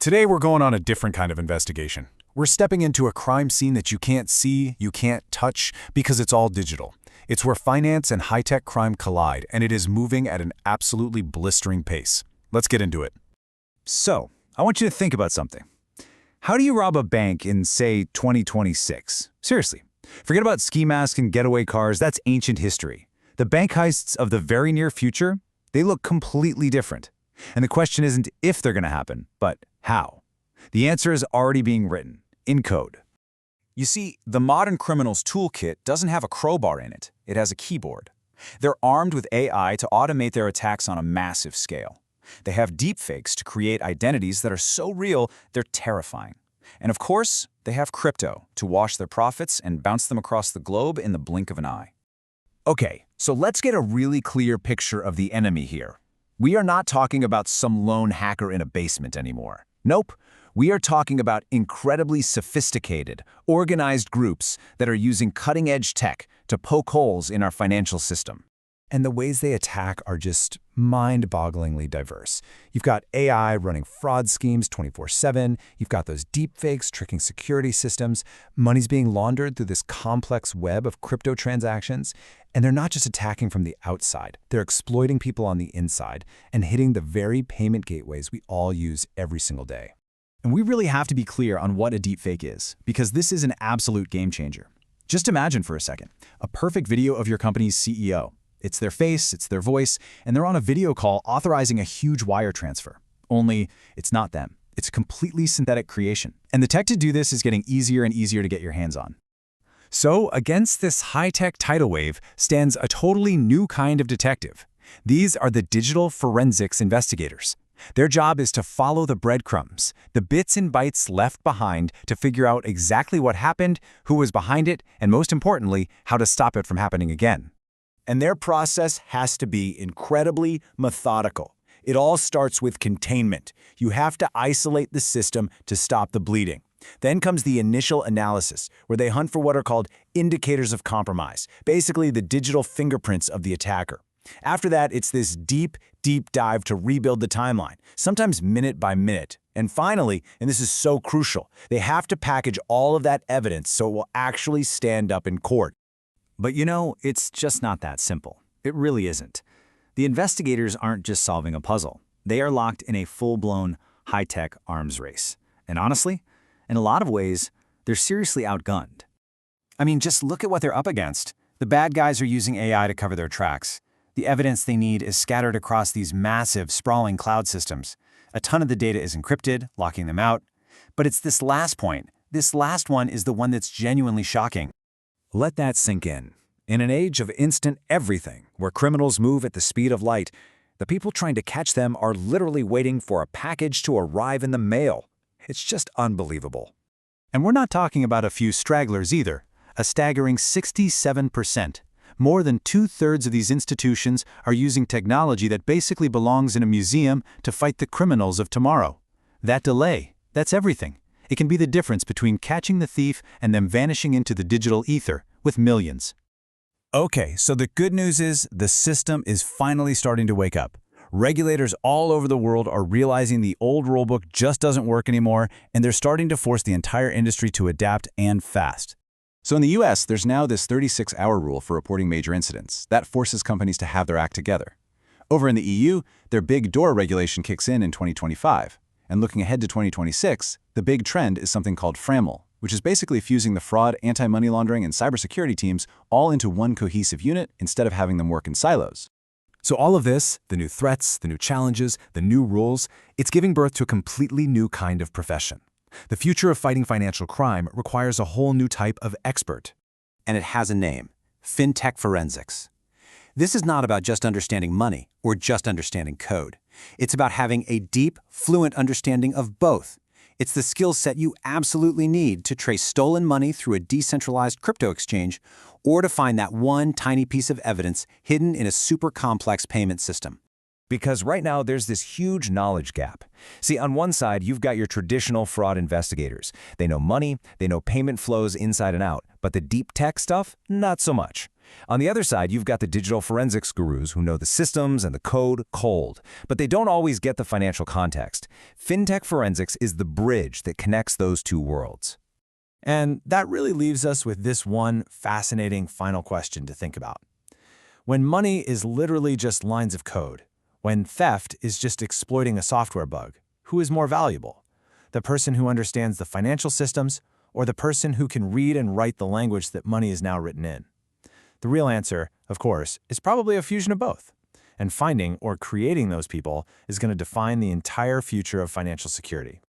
Today we're going on a different kind of investigation. We're stepping into a crime scene that you can't see, you can't touch, because it's all digital. It's where finance and high-tech crime collide, and it is moving at an absolutely blistering pace. Let's get into it. So, I want you to think about something. How do you rob a bank in, say, 2026? Seriously. Forget about ski masks and getaway cars, that's ancient history. The bank heists of the very near future, they look completely different. And the question isn't if they're going to happen, but how. The answer is already being written, in code. You see, the modern criminal's toolkit doesn't have a crowbar in it. It has a keyboard. They're armed with AI to automate their attacks on a massive scale. They have deepfakes to create identities that are so real, they're terrifying. And of course, they have crypto to wash their profits and bounce them across the globe in the blink of an eye. Okay, so let's get a really clear picture of the enemy here. We are not talking about some lone hacker in a basement anymore. Nope. We are talking about incredibly sophisticated, organized groups that are using cutting-edge tech to poke holes in our financial system. And the ways they attack are just mind-bogglingly diverse. You've got AI running fraud schemes 24/7. You've got those deepfakes tricking security systems. Money's being laundered through this complex web of crypto transactions. And they're not just attacking from the outside. They're exploiting people on the inside and hitting the very payment gateways we all use every single day. And we really have to be clear on what a deepfake is, because this is an absolute game changer. Just imagine for a second, a perfect video of your company's CEO. It's their face, it's their voice, and they're on a video call authorizing a huge wire transfer. Only, it's not them. It's a completely synthetic creation. And the tech to do this is getting easier and easier to get your hands on. So, against this high-tech tidal wave stands a totally new kind of detective. These are the digital forensics investigators. Their job is to follow the breadcrumbs, the bits and bytes left behind to figure out exactly what happened, who was behind it, and most importantly, how to stop it from happening again. And their process has to be incredibly methodical. It all starts with containment. You have to isolate the system to stop the bleeding. Then comes the initial analysis, where they hunt for what are called indicators of compromise, basically the digital fingerprints of the attacker. After that, it's this deep dive to rebuild the timeline, sometimes minute by minute. And finally, and this is so crucial, they have to package all of that evidence so it will actually stand up in court. But you know, it's just not that simple. It really isn't. The investigators aren't just solving a puzzle. They are locked in a full-blown, high-tech arms race. And honestly, in a lot of ways, they're seriously outgunned. I mean, just look at what they're up against. The bad guys are using AI to cover their tracks. The evidence they need is scattered across these massive, sprawling cloud systems. A ton of the data is encrypted, locking them out. But it's this last point. This last one is the one that's genuinely shocking. Let that sink in. In an age of instant everything, where criminals move at the speed of light, the people trying to catch them are literally waiting for a package to arrive in the mail. It's just unbelievable. And we're not talking about a few stragglers either. A staggering 67%. More than 2/3 of these institutions are using technology that basically belongs in a museum to fight the criminals of tomorrow. That delay, that's everything. It can be the difference between catching the thief and them vanishing into the digital ether with millions. Okay, so the good news is the system is finally starting to wake up. Regulators all over the world are realizing the old rulebook just doesn't work anymore, and they're starting to force the entire industry to adapt and fast. So in the US, there's now this 36-hour rule for reporting major incidents. That forces companies to have their act together. Over in the EU, their Big Door regulation kicks in 2025. And looking ahead to 2026, the big trend is something called FRAML, which is basically fusing the fraud, anti-money laundering, and cybersecurity teams all into one cohesive unit instead of having them work in silos. So all of this, the new threats, the new challenges, the new rules, it's giving birth to a completely new kind of profession. The future of fighting financial crime requires a whole new type of expert. And it has a name, FinTech forensics. This is not about just understanding money or just understanding code. It's about having a deep, fluent understanding of both. It's the skill set you absolutely need to trace stolen money through a decentralized crypto exchange or to find that one tiny piece of evidence hidden in a super complex payment system. Because right now there's this huge knowledge gap. See, on one side, you've got your traditional fraud investigators. They know money, they know payment flows inside and out, but the deep tech stuff, not so much. On the other side, you've got the digital forensics gurus who know the systems and the code cold, but they don't always get the financial context. FinTech forensics is the bridge that connects those two worlds. And that really leaves us with this one fascinating final question to think about. When money is literally just lines of code, when theft is just exploiting a software bug, who is more valuable? The person who understands the financial systems, or the person who can read and write the language that money is now written in? The real answer, of course, is probably a fusion of both. And finding or creating those people is going to define the entire future of financial security.